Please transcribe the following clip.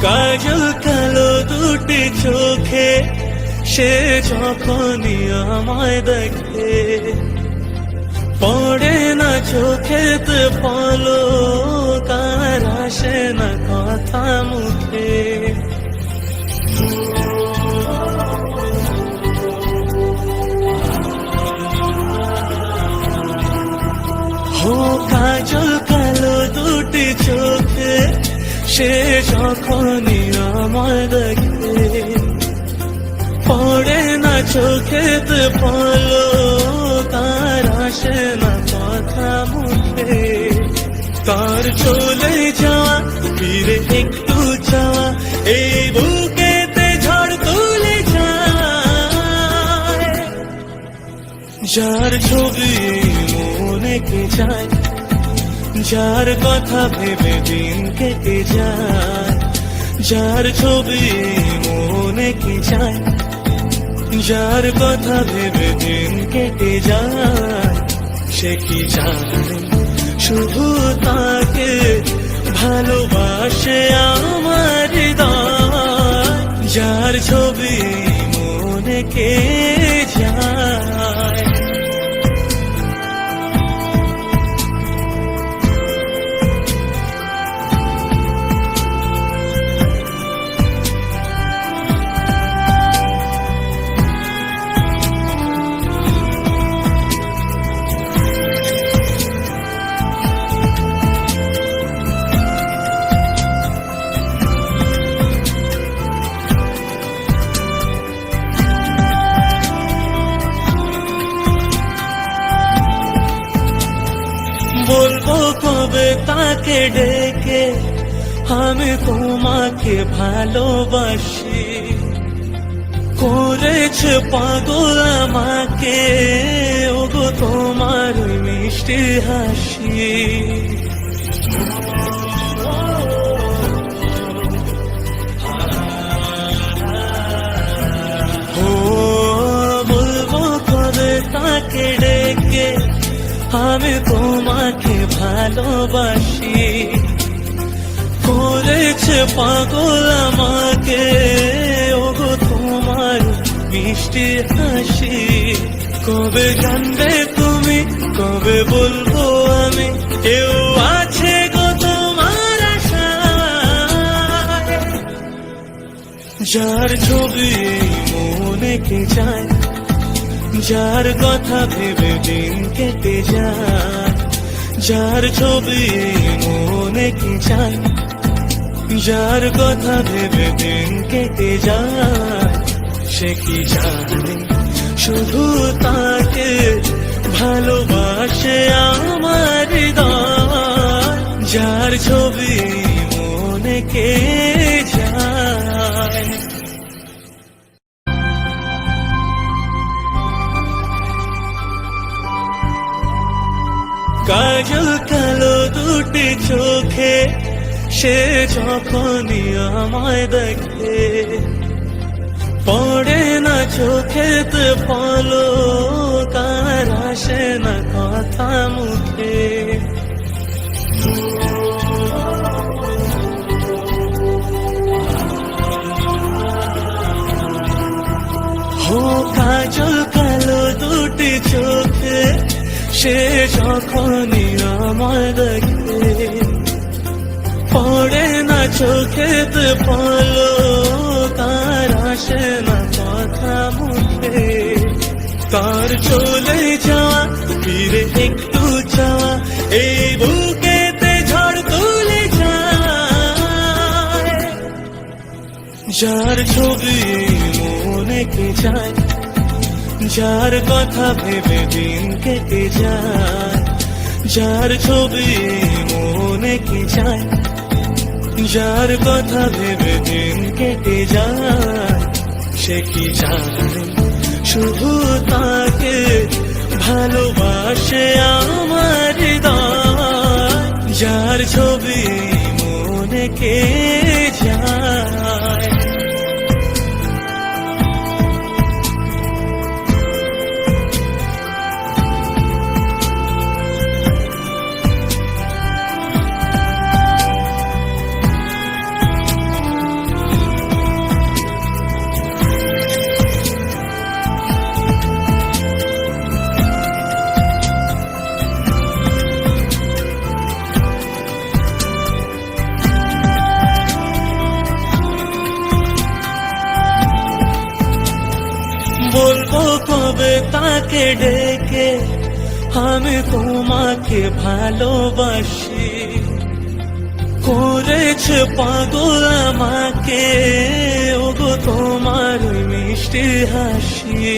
কাজল কালো দুটি চোখে সে যখনই আমায় দেখে, পড়ে না চোখেতে পলক, আর আসে না কথা মুখে। ও কাজল কালো দুটি চোখে সে যখনই আমায় দেখে, পড়ে না চোখেতে পলক, আর আসে না কথা মুখে। তার চলে যাওয়া ফিরে একটু যাওয়া, এই বুকেতে ঝড় তুলে যায়। যার ছবি মনে কে যায়, যার কথা ভেবে দিন কেটে যায়। যার ছবি মনে কে যায়, যার কথা ভেবে দিন কেটে যায়। সে কি জানে শুধু তাকে ভালোবাসে আমার হৃদয়। যার ছবি মনে কে যায়। বলবো কবে তাকে ডেকে আমি তোমাকে ভালোবাসি, করেছে পাগল আমাকে ওগো তোমার মিষ্টি হাসি। ও বলবো কবে তাকে ডেকে আমি তোমাকে ভালোবাসি, করেছে পাগল আমাকে ওগো তোমার মিষ্টি হাসি। কবে জানবে তুমি, কবে বলবো আমি, কেউ আছে গো তোমার আশায়। যার ছবি মনে কে যায়, যার কথা ভেবে দিন কেটে যায়। যার ছবি মনে কে যায়, যার কথা ভেবে দিন কেটে যায়। সে কি জানে শুধু তাকে ভালোবাসে আমার হৃদয়। যার ছবি মনে কে যায়। কাজল কালো দুটি চোখে সে যখনই আমায় দেখে, পড়ে না চোখেতে পলক, আর আসে না কথা মুখে। ও কাজল কালো দুটি চোখে সে যখনই আমায় দেখে, পড়ে না চোখেতে পলক, আর আসে না কথা মুখে। তার চলে যাওয়া ফিরে একটু যাওয়া, এই বুকেতে ঝড় তুলে যায়। যার ছবি মনে কে যায়, যার কথা ভেবে দিন কেটে যায়। যার ছবি মনে কে যায়, যার কথা ভেবে দিন কেটে যায়। সে কি জানে শুধু তাকে ভালোবাসে আমার হৃদয়। যার ছবি মনে কে যায়। বলবো কবে তাকে ডেকে আমি তোমাকে ভালোবাসি, করেছে পাগল আমাকে ওগো তোমার ওই মিষ্টি হাসি।